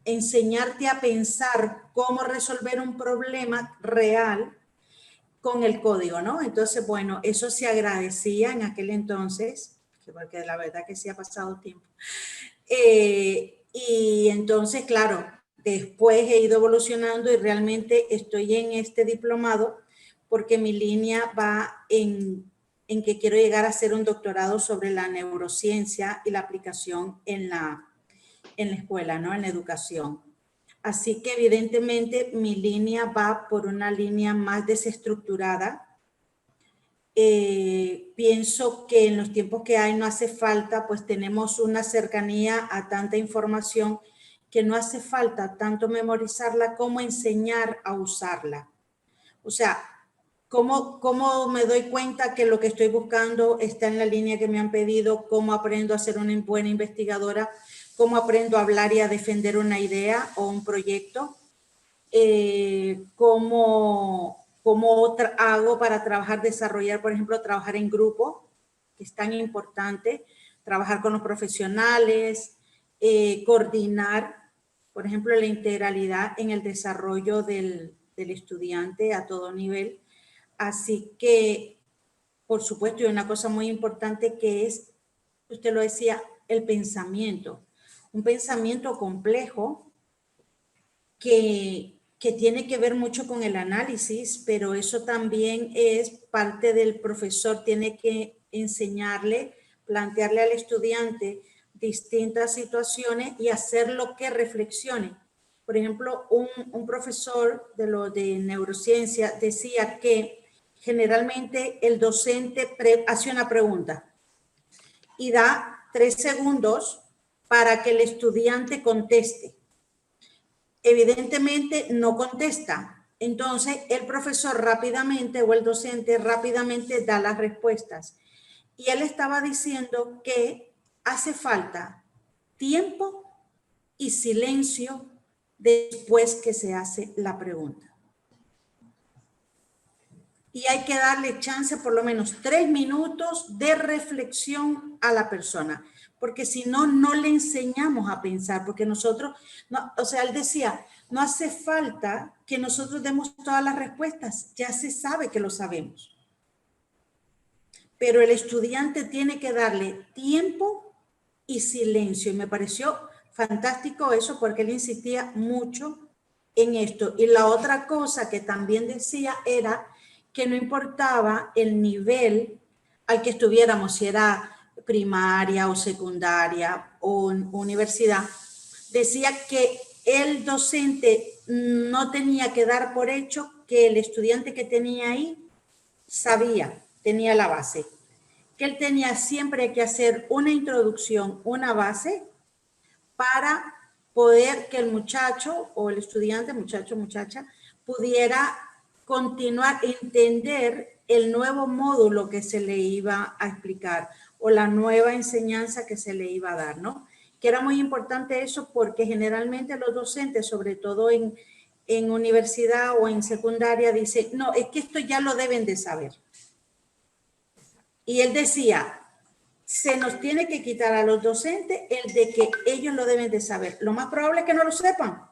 enseñarte a pensar cómo resolver un problema real con el código, ¿no? Entonces, bueno, eso se agradecía en aquel entonces, porque la verdad que sí ha pasado tiempo. Y entonces, claro, después he ido evolucionando y realmente estoy en este diplomado porque mi línea va en que quiero llegar a hacer un doctorado sobre la neurociencia y la aplicación en la escuela, ¿no? En la educación. Así que evidentemente mi línea va por una línea más desestructurada. Pienso que en los tiempos que hay no hace falta, pues tenemos una cercanía a tanta información que no hace falta tanto memorizarla como enseñar a usarla. O sea, ¿cómo me doy cuenta que lo que estoy buscando está en la línea que me han pedido? ¿Cómo aprendo a ser una buena investigadora? ¿Cómo aprendo a hablar y a defender una idea o un proyecto? ¿Cómo hago para trabajar, desarrollar, por ejemplo, trabajar en grupo, que es tan importante, trabajar con los profesionales, coordinar, por ejemplo, la integralidad en el desarrollo del estudiante a todo nivel? Así que, por supuesto, y una cosa muy importante que es, usted lo decía, el pensamiento. Un pensamiento complejo que tiene que ver mucho con el análisis, pero eso también es parte del profesor, tiene que enseñarle, plantearle al estudiante distintas situaciones y hacerlo que reflexione. Por ejemplo, un profesor de neurociencia decía que generalmente el docente hace una pregunta y da 3 segundos para que el estudiante conteste. Evidentemente no contesta. Entonces el profesor rápidamente o el docente rápidamente da las respuestas. Y él estaba diciendo que hace falta tiempo y silencio después que se hace la pregunta. y hay que darle chance por lo menos 3 minutos de reflexión a la persona, porque si no, no le enseñamos a pensar, porque nosotros, no, o sea, él decía, no hace falta que nosotros demos todas las respuestas, ya se sabe que lo sabemos. Pero el estudiante tiene que darle tiempo y silencio, y me pareció fantástico eso porque él insistía mucho en esto. Y la otra cosa que también decía era que no importaba el nivel al que estuviéramos, si era primaria o secundaria o universidad, decía que el docente no tenía que dar por hecho que el estudiante que tenía ahí sabía, tenía la base, que él tenía siempre que hacer una introducción, una base, para poder que el muchacho o el estudiante, muchacho, muchacha, pudiera continuar, entender el nuevo módulo que se le iba a explicar o la nueva enseñanza que se le iba a dar, ¿no? Que era muy importante eso porque generalmente los docentes, sobre todo en universidad o en secundaria, dicen, no, es que esto ya lo deben de saber. Y él decía, se nos tiene que quitar a los docentes el de que ellos lo deben de saber. Lo más probable es que no lo sepan.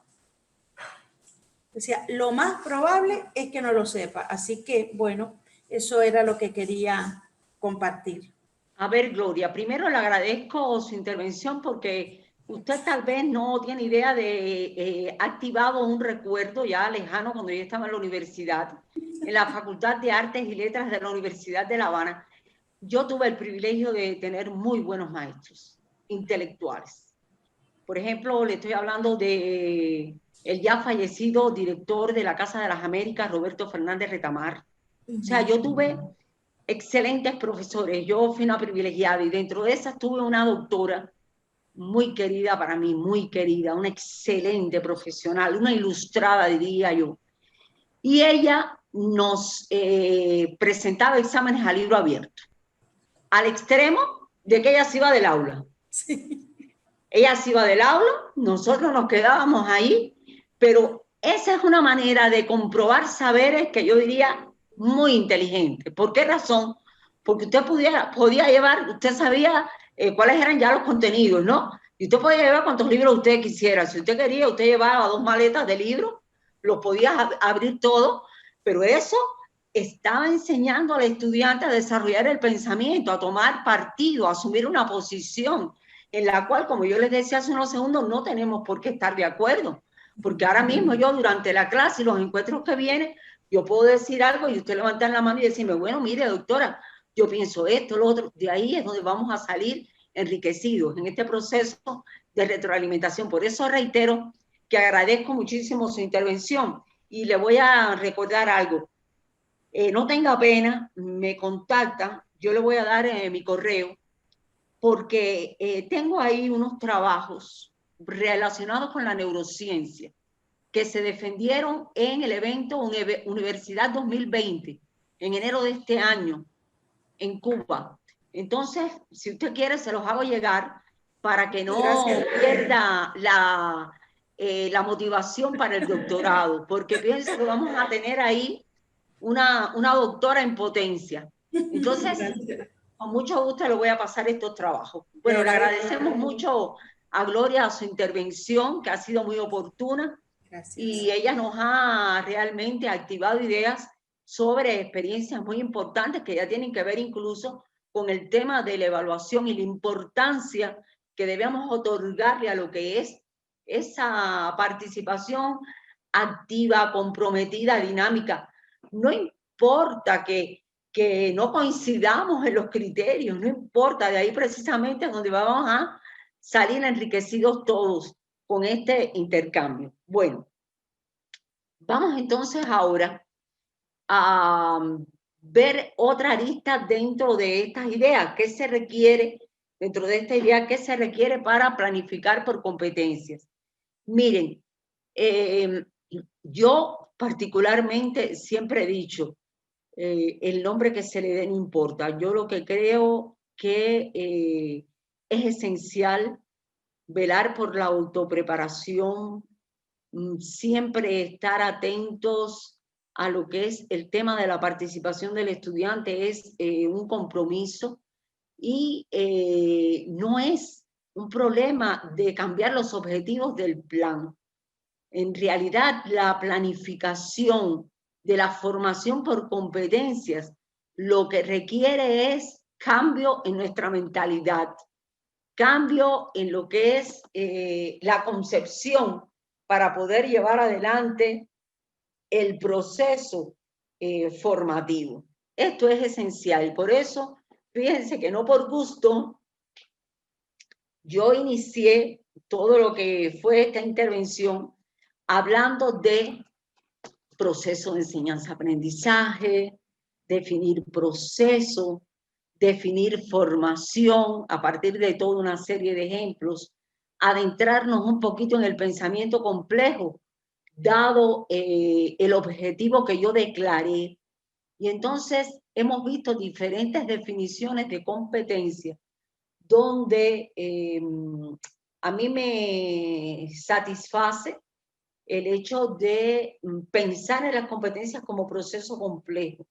Decía, lo más probable es que no lo sepa. Así que, bueno, eso era lo que quería compartir. A ver, Gloria, primero le agradezco su intervención porque usted tal vez no tiene idea de activado un recuerdo ya lejano cuando yo estaba en la universidad, en la Facultad de Artes y Letras de la Universidad de La Habana. Yo tuve el privilegio de tener muy buenos maestros intelectuales. Por ejemplo, le estoy hablando de el ya fallecido director de la Casa de las Américas, Roberto Fernández Retamar. O sea, yo tuve excelentes profesores, yo fui una privilegiada y dentro de esas tuve una doctora muy querida para mí, muy querida, una excelente profesional, una ilustrada diría yo. Y ella nos presentaba exámenes a libro abierto, al extremo de que ella se iba del aula. Sí. Ella se iba del aula, nosotros nos quedábamos ahí, pero esa es una manera de comprobar saberes que yo diría muy inteligente. ¿Por qué razón? Porque usted podía llevar, usted sabía cuáles eran ya los contenidos, ¿no? Y usted podía llevar cuantos libros usted quisiera. Si usted quería, usted llevaba 2 maletas de libros, los podía abrir todo, pero eso estaba enseñando al estudiante a desarrollar el pensamiento, a tomar partido, a asumir una posición en la cual, como yo les decía hace unos segundos, no tenemos por qué estar de acuerdo. Porque ahora mismo yo durante la clase y los encuentros que vienen, yo puedo decir algo y usted levantar la mano y decirme, bueno, mire, doctora, yo pienso esto, lo otro. De ahí es donde vamos a salir enriquecidos en este proceso de retroalimentación. Por eso reitero que agradezco muchísimo su intervención y le voy a recordar algo. No tenga pena, me contacta, yo le voy a dar mi correo, porque tengo ahí unos trabajos relacionados con la neurociencia que se defendieron en el evento Universidad 2020, en enero de este año, en Cuba. Entonces, si usted quiere, se los hago llegar para que no pierda la motivación para el doctorado, porque pienso que vamos a tener ahí una doctora en potencia. Entonces, con mucho gusto le voy a pasar estos trabajos. Bueno, le agradecemos mucho a Gloria su intervención, que ha sido muy oportuna. Gracias. Y ella nos ha realmente activado ideas sobre experiencias muy importantes que ya tienen que ver incluso con el tema de la evaluación y la importancia que debemos otorgarle a lo que es esa participación activa, comprometida, dinámica. No importa que no coincidamos en los criterios, no importa, de ahí precisamente es donde vamos a salir enriquecidos todos con este intercambio. Bueno, vamos entonces ahora a ver otra arista dentro de estas ideas. ¿Qué se requiere dentro de esta idea? ¿Qué se requiere para planificar por competencias? Miren, yo particularmente siempre he dicho, el nombre que se le dé no importa. Yo lo que creo que es esencial velar por la autopreparación, siempre estar atentos a lo que es el tema de la participación del estudiante es un compromiso y no es un problema de cambiar los objetivos del plan. En realidad, la planificación de la formación por competencias lo que requiere es cambio en nuestra mentalidad, cambio en lo que es la concepción para poder llevar adelante el proceso formativo. Esto es esencial. Por eso, fíjense que no por gusto, yo inicié todo lo que fue esta intervención hablando de proceso de enseñanza-aprendizaje, definir proceso, definir formación a partir de toda una serie de ejemplos, adentrarnos un poquito en el pensamiento complejo, dado el objetivo que yo declaré. Y entonces hemos visto diferentes definiciones de competencia, donde a mí me satisface el hecho de pensar en las competencias como proceso complejo.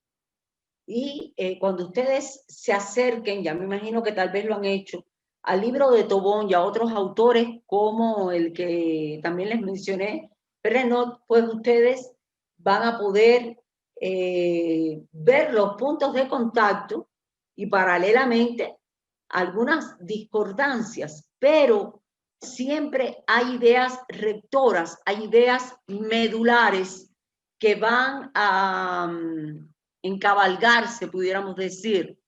Y cuando ustedes se acerquen, ya me imagino que tal vez lo han hecho, al libro de Tobón y a otros autores como el que también les mencioné, Renot, pues ustedes van a poder ver los puntos de contacto y paralelamente algunas discordancias, pero siempre hay ideas rectoras, hay ideas medulares que van a encabalgarse, pudiéramos decir,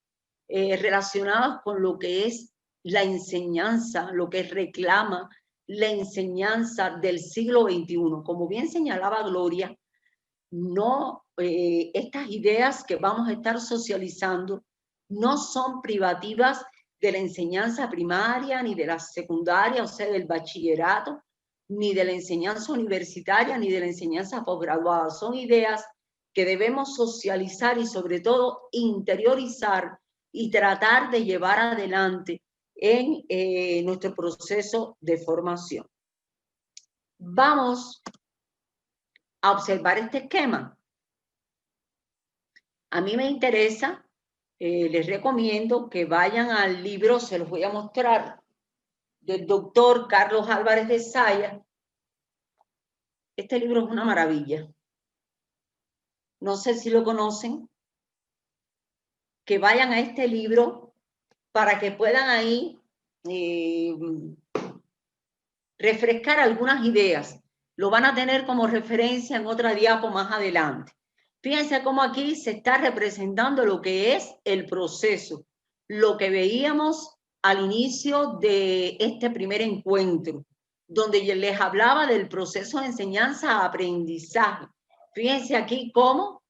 relacionadas con lo que es la enseñanza, lo que reclama la enseñanza del siglo XXI. Como bien señalaba Gloria, no, estas ideas que vamos a estar socializando no son privativas de la enseñanza primaria, ni de la secundaria, o sea, del bachillerato, ni de la enseñanza universitaria, ni de la enseñanza posgraduada. Son ideas que debemos socializar y sobre todo interiorizar y tratar de llevar adelante en nuestro proceso de formación. Vamos a observar este esquema. A mí me interesa, les recomiendo que vayan al libro, se los voy a mostrar, del doctor Carlos Álvarez de Saya. Este libro es una maravilla. No sé si lo conocen. Que vayan a este libro para que puedan ahí refrescar algunas ideas. Lo van a tener como referencia en otra diapo más adelante. Fíjense cómo aquí se está representando lo que es el proceso, lo que veíamos al inicio de este primer encuentro, donde yo les hablaba del proceso de enseñanza-aprendizaje. Fíjense aquí cómo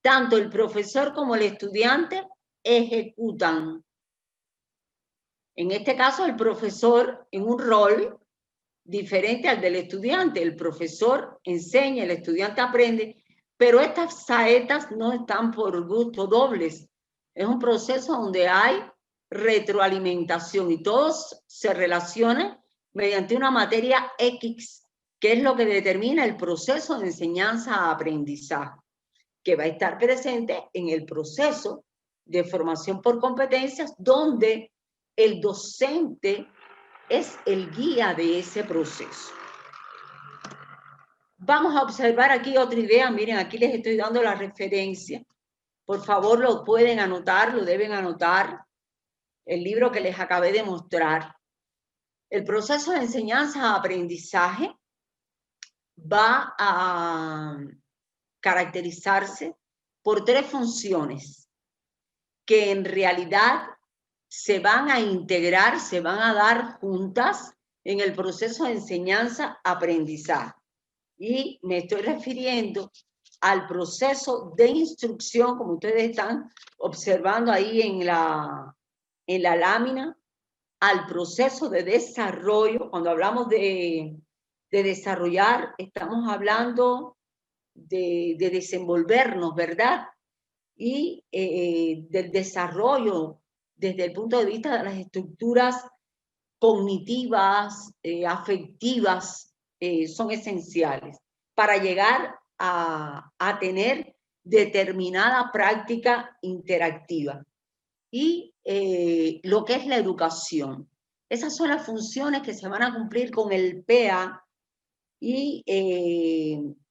tanto el profesor como el estudiante ejecutan. En este caso, el profesor en un rol diferente al del estudiante. El profesor enseña, el estudiante aprende, pero estas saetas no están por gusto dobles. Es un proceso donde hay retroalimentación y todos se relacionan mediante una materia X, que es lo que determina el proceso de enseñanza-aprendizaje, que va a estar presente en el proceso de formación por competencias, donde el docente es el guía de ese proceso. Vamos a observar aquí otra idea. Miren, aquí les estoy dando la referencia. Por favor, lo pueden anotar, lo deben anotar. El libro que les acabé de mostrar. El proceso de enseñanza-aprendizaje va a caracterizarse por tres funciones que en realidad se van a integrar, se van a dar juntas en el proceso de enseñanza-aprendizaje. Y me estoy refiriendo al proceso de instrucción, como ustedes están observando ahí en la lámina, al proceso de desarrollo. Cuando hablamos de desarrollar, estamos hablando de desenvolvernos, ¿verdad? Y del desarrollo desde el punto de vista de las estructuras cognitivas, afectivas, son esenciales para llegar a tener determinada práctica interactiva. Y lo que es la educación. Esas son las funciones que se van a cumplir con el PA y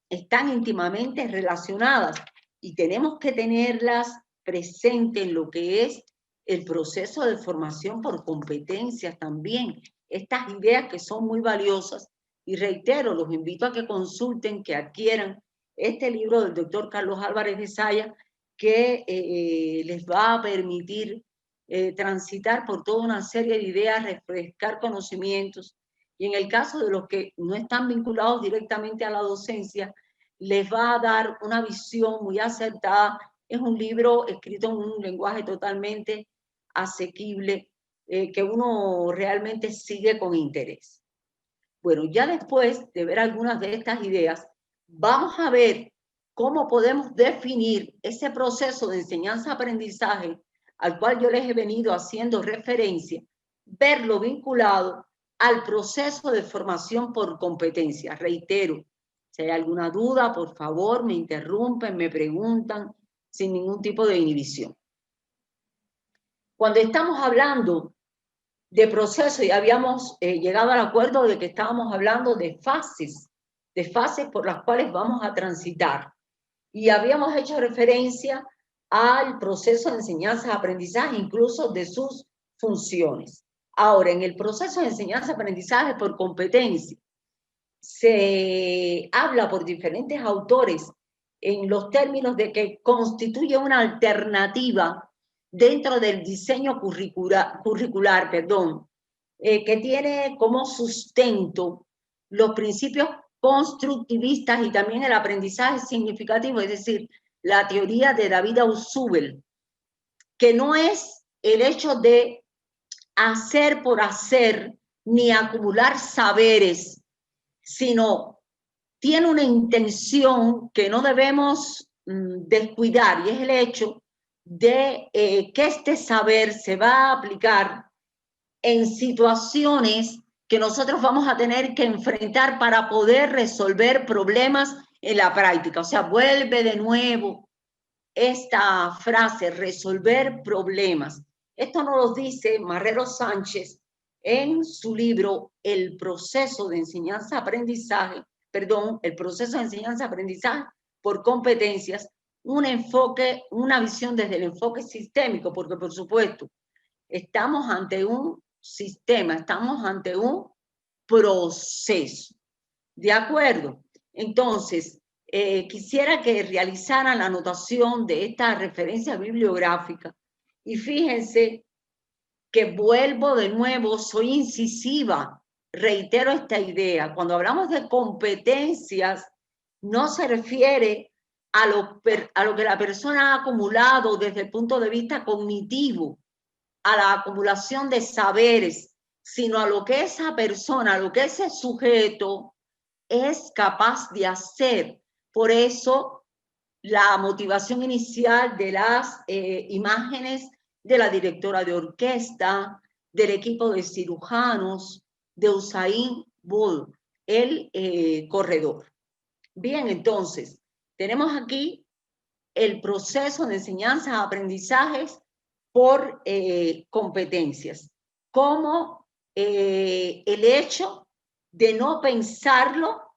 están íntimamente relacionadas y tenemos que tenerlas presentes en lo que es el proceso de formación por competencias también. Estas ideas que son muy valiosas y reitero, los invito a que consulten, que adquieran este libro del doctor Carlos Álvarez de Saya, que les va a permitir transitar por toda una serie de ideas, refrescar conocimientos, y en el caso de los que no están vinculados directamente a la docencia, les va a dar una visión muy acertada. Es un libro escrito en un lenguaje totalmente asequible, que uno realmente sigue con interés. Bueno, ya después de ver algunas de estas ideas, vamos a ver cómo podemos definir ese proceso de enseñanza-aprendizaje al cual yo les he venido haciendo referencia, verlo vinculado al proceso de formación por competencia. Reitero, si hay alguna duda, por favor, me interrumpen, me preguntan, sin ningún tipo de inhibición. Cuando estamos hablando de proceso, y habíamos llegado al acuerdo de que estábamos hablando de fases por las cuales vamos a transitar. Y habíamos hecho referencia al proceso de enseñanza-aprendizaje, incluso de sus funciones. Ahora, en el proceso de enseñanza-aprendizaje por competencia, se habla por diferentes autores en los términos de que constituye una alternativa dentro del diseño curricular, que tiene como sustento los principios constructivistas y también el aprendizaje significativo, es decir, la teoría de David Ausubel, que no es el hecho de hacer por hacer ni acumular saberes, sino tiene una intención que no debemos descuidar, y es el hecho de que este saber se va a aplicar en situaciones que nosotros vamos a tener que enfrentar para poder resolver problemas en la práctica. O sea, vuelve de nuevo esta frase, resolver problemas. Esto nos lo dice Marrero Sánchez en su libro El proceso de enseñanza-aprendizaje, el proceso de enseñanza-aprendizaje por competencias, un enfoque, una visión desde el enfoque sistémico, porque por supuesto, estamos ante un sistema, estamos ante un proceso. ¿De acuerdo? Entonces, quisiera que realizaran la anotación de esta referencia bibliográfica y fíjense que vuelvo de nuevo, soy incisiva, reitero esta idea. Cuando hablamos de competencias, no se refiere a lo que la persona ha acumulado desde el punto de vista cognitivo, a la acumulación de saberes, sino a lo que esa persona, a lo que ese sujeto es capaz de hacer. Por eso, la motivación inicial de las imágenes de la directora de orquesta, del equipo de cirujanos, de Usain Bolt, el corredor. Bien, entonces, tenemos aquí el proceso de enseñanza-aprendizajes por competencias, como el hecho de no pensarlo,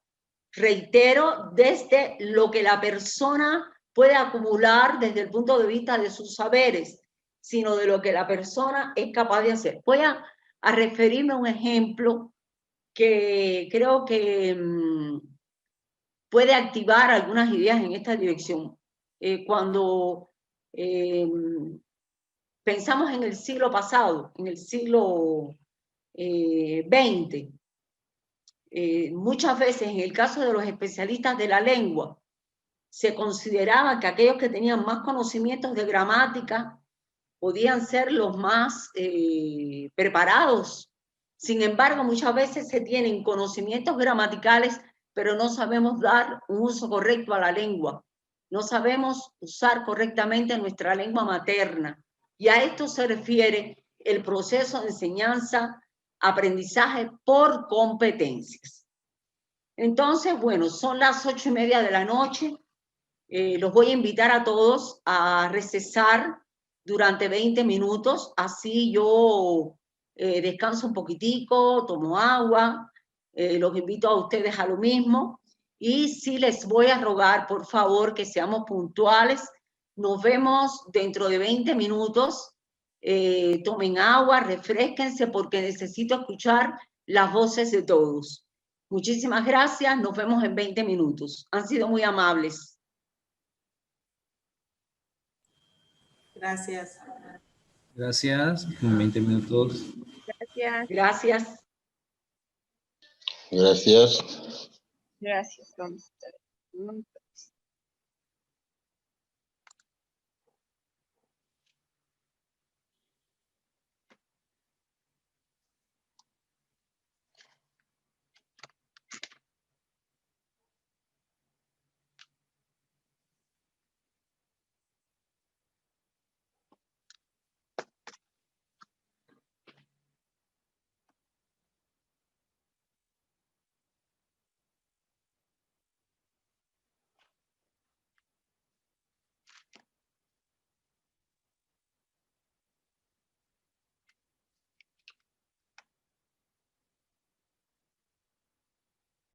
reitero, desde lo que la persona puede acumular desde el punto de vista de sus saberes, sino de lo que la persona es capaz de hacer. Voy a referirme a un ejemplo que creo que puede activar algunas ideas en esta dirección. Cuando pensamos en el siglo pasado, en el siglo XX, muchas veces en el caso de los especialistas de la lengua, se consideraba que aquellos que tenían más conocimientos de gramática podían ser los más preparados. Sin embargo, muchas veces se tienen conocimientos gramaticales, pero no sabemos dar un uso correcto a la lengua. No sabemos usar correctamente nuestra lengua materna. Y a esto se refiere el proceso de enseñanza, aprendizaje por competencias. Entonces, bueno, son las 8:30 de la noche. Los voy a invitar a todos a recesar durante 20 minutos. Así yo descanso un poquitico, tomo agua. Los invito a ustedes a lo mismo. Y sí les voy a rogar, por favor, que seamos puntuales. Nos vemos dentro de 20 minutos. Tomen agua, refrésquense porque necesito escuchar las voces de todos. Muchísimas gracias. Nos vemos en 20 minutos. Han sido muy amables. Gracias. Gracias. En 20 minutos. Gracias. Gracias. Gracias. Gracias, vamos a estar.